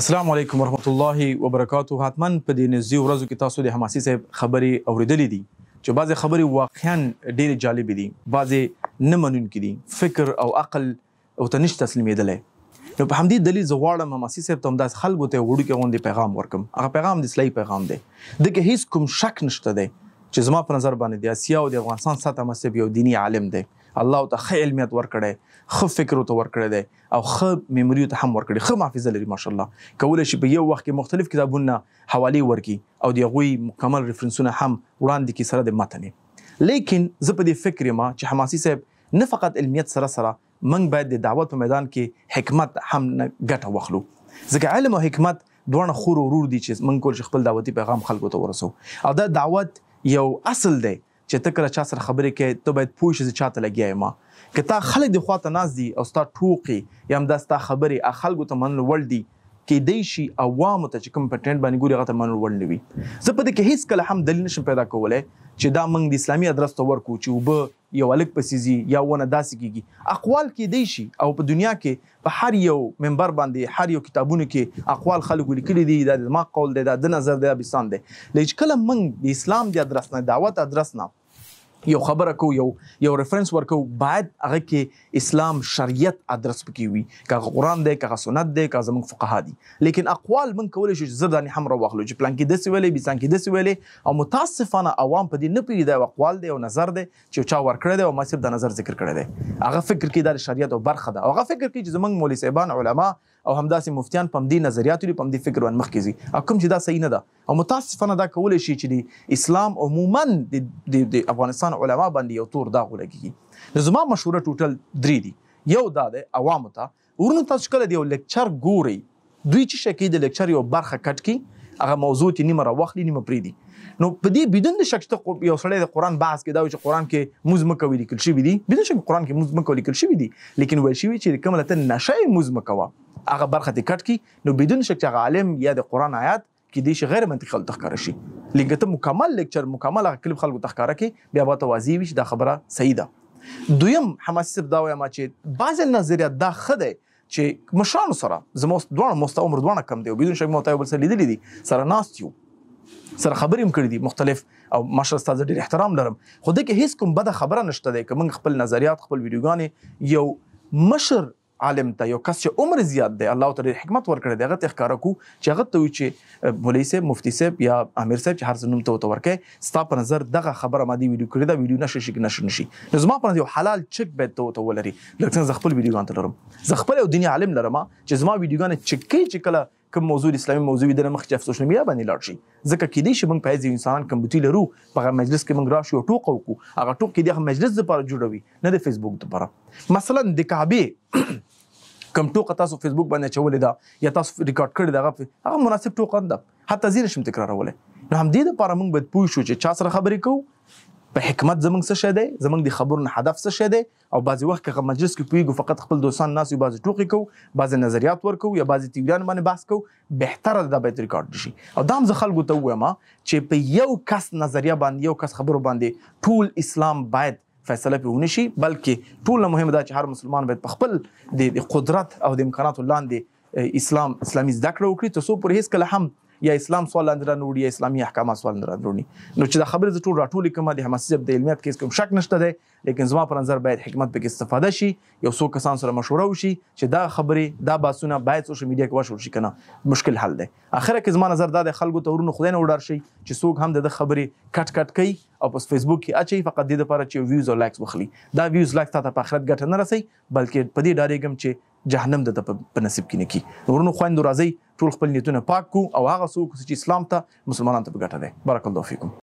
السلام علیکم ورحمت الله وبرکاته. حتما په دې نږدې ورځو کې تاسو د حماسي صاحب خبرې اوریدلې دي چې بعضې خبرې واقعا ډېرې جالبې دي، بعضې نه منونکي دي، فکر او عقل ورته نشي تسلیمېدلی. نو په همدې دلیل زه غواړم حماسي صاحب ته همداسې خلکو ته یو وړوکی غوندې پیغام ورکړم. هغه پیغام د اصلاحي پیغام دی. دغه هیڅ کوم شک نشته دی چې زما په نظر باندې د اسیا او د افغانستان سطح مصب یو دیني عالم دی. الله ته ښه علمیت ورکړی، ښه فکر ورته ورکړی دی او ښه میموري ورته هم ورکړی، ښه حافظه لري ماشاءالله. کولی شي په یو وخت کې مختلف کتابونه حوالې ورکړي او د هغوی مکمل ریفرنسونه هم وړاندې کړي سره د متن. لیکن زه په دې فکر یم چې حماسي صاحب نه فقط علمیت سره سره موږ باید د دعوت په میدان کې حکمت هم ګټه واخلو، ځکه علم او حکمت دواړه خور ورور دي چې موږ کولی شو خپل دعوتي پیغام خلکو ته ورسو. او دا دعوت یو اصل دی چې ته کله چا سره خبرې کوې ته باید پوه شې زه چا ته لګیا یم. که تا خلک د خوا ته ناست دي او ستا ټوکې یا همدا ستا خبرې خلکو ته منلو وړ دي، کیدی شي عوامو ته چې کوم په ټرینډ باندې ګوري هغه ته منلو وړ نه وي. زه په دې کې هېڅ کله هم دلیل نشم پیدا کولی چې دا موږ د اسلامي ادرس ته ورکړو چې اوبه یو هلک پسې ځي یا ونه داسې کېږي. اقوال کیدی شي او په دنیا کې په هر یو منبر باندې هر یو کتابونو کې اقوال خلکو لیکلي دي، دا زما قول دی، دا د نظر دی، دا بستان دی. لیکن چې کله موږ د اسلام د ادرس نه دعوت ادرس نه یو خبره کو یو ریفرنس ورکو، باید هغه کې اسلام شریعت ادرس پکې وي، که هغه قرآن دی، که هغه سنت دی، که زموږ فقها دي. لیکن اقوال موږ کولی شو چې زه دانې هم راواخلو چې پلان کې داسې ویلې بسان کې داسې ویلې، او متاسفانه عوام په دې نه پوهېږي دا یو اقوال دی او نظر دی چې چا ورکړی دی او ما صرف د نظر ذکر کړی دی. هغه فکر کوي دا د شریعت او برخه ده، او هغه فکر کوي چې زموږ مولوي صاحبان علما او همداسې مفتیان په همدې نظریاتو دي، په همدې فکر باندې مخکې ځي، او کوم چې دا صحیح نه ده. او متاسفانه دا کولی شي چې د اسلام عموما د افغانستان علما باندې یو تور داغ ولګېږي. نو زما مشوره ټوټل درې دي. یو دا دی عوامو ته ورونو تاسو کله د یو لیکچر ګورئ، دوی چې شي کوي د لیکچر یو برخه کټ کړي، هغه موضوع یې نیمه راواخلي نیمه پرېږدي. نو په دې بدون د شک ته یو سړی د قرآن بحث کې دا وایي چې قرآن کې مونځ مه کوئ لیکل شوي دي، بدون شک قرآن کې مونځ مه کوئ لیکل شوي دي، لیکن ویل شوي چې کومه ته نشه یې مونځ مه کوه، هغه برخه دې کټ کړي. نو بدون شک چې هغه عالم یا د قرآن آیات کیدای شي غیر منطقي خلکو ته ښکاره شي، لیکن ته مکمل لیکچر مکمل هغه کلیپ خلکو ته ښکاره کړي، بیا به ته واضح وي چې دا خبره صحیح ده. دویم حماسي صاحب دا وایم چې بعضې نظریات دا ښه دی چې مشرانو سره زموږ دواړه مستا عمر دواړه کم دی او بدون شک ما ته یو بل سره لیدلي دي، سره ناست یو، سره خبرې هم کړي دي مختلف، او ماشاءالله ستا زه ډېر احترام لرم، خو دې کې هېڅ کوم بده خبره نشته دی که موږ خپل نظریات خپل ویډیوګانې یو مشر عالم ته، یو کس چې عمر زیات دی الله ته ډېر حکمت ورکړی دی، هغه ته ښکاره کړو چې هغه ته وایي چې مولوي صاحب، مفتي صاحب یا امیر صاحب چې هر څه نوم ته ورته ورکوې، ستا په نظر دغه خبره ما دې ویډیو کړې ده، ویډیو نشر شي که نشر نشي. نو زما په نظر یو حلال چک باید ته ورته ولري، لکه څنګه زه خپل ویډیوګان ته لرم، زه خپل یو دیني عالم لرم چې زما ویډیوګانې چک کوي چې کله کوم موضوع اسلامي موضوع د مخکې چې سوشل میډیا باندې لاړ شي، ځکه کیدای شي موږ په هغه انسانان کمپیوټر لرو په هغه مجلس کې موږ راشو او ټوکه وکړو، هغه ټوک کې د مجلس لپاره جوړوي نه د فیسبوک لپاره. مثلا د کعبې کم ټوکه تاسو فیسبوک باندې اچولې ده یا تاسو ریکارډ کړې ده، هغه مناسب ټوکه نه ده، حتی زه نشم تکرارولی. نو همدې دپاره موږ باید پوه شو چې چا سره خبرې کوو، په حکمت زموږ څه شی دی، زموږ د خبرو نه هدف څه شی دی، او بعضې وخت که مجلس کې پوهېږو فقط خپل دوستان ناست یو، بعضې ټوکې کوو، بعضې نظریات ورکوو یا بعضې تیوریان باندې بحث کوو، بهتره ده دا باید ریکارډ شي. او دا هم زه خلکو ته ووایم چې په یو کس نظریه باندې، یو کس خبرو باندې ټول اسلام باید فیصله پې ونه شي، بلکې ټول مهم ده چې هر مسلمان باید په خپل د قدرت او د امکاناتو لاندې اسلامي زده کړه وکړي، تر څو پورې هېڅکله هم یا اسلام سوال لاندې رانه یا اسلامي احکامات سوال لاندې رانه. نو چې دا خبرې زه ټول راټولې کړم، د حماسي صاحب د علمیت کې هېڅ کوم شک نشته دی، لیکن زما په نظر باید حکمت پکې استفاده شي، یو څو کسان سره مشوره وشي چې دا خبرې دا بحثونه باید سوشل میډیا کې وشول شي که نه، مشکل حل دی. اخره کې زما نظر دا دی خلکو ته ورونو خدای نه وډار شي چې څوک هم د ده خبرې کټ کوي او په فیسبوک کې اچوي فقط دې دپاره چې ویوز او لایکس وخلي. دا ویوز لایکس تا ته په آخرت ګټه نه رسوي، بلکې په دې ډارېږم چې جهنم د ده په نصیب کې نه کړي. ورونو خویندو راځئ ټول خپل نیتونه پاک کړو او هغه څوک چې اسلام ته مسلمانانو ته په ګټه دی. بارک الله فیکم.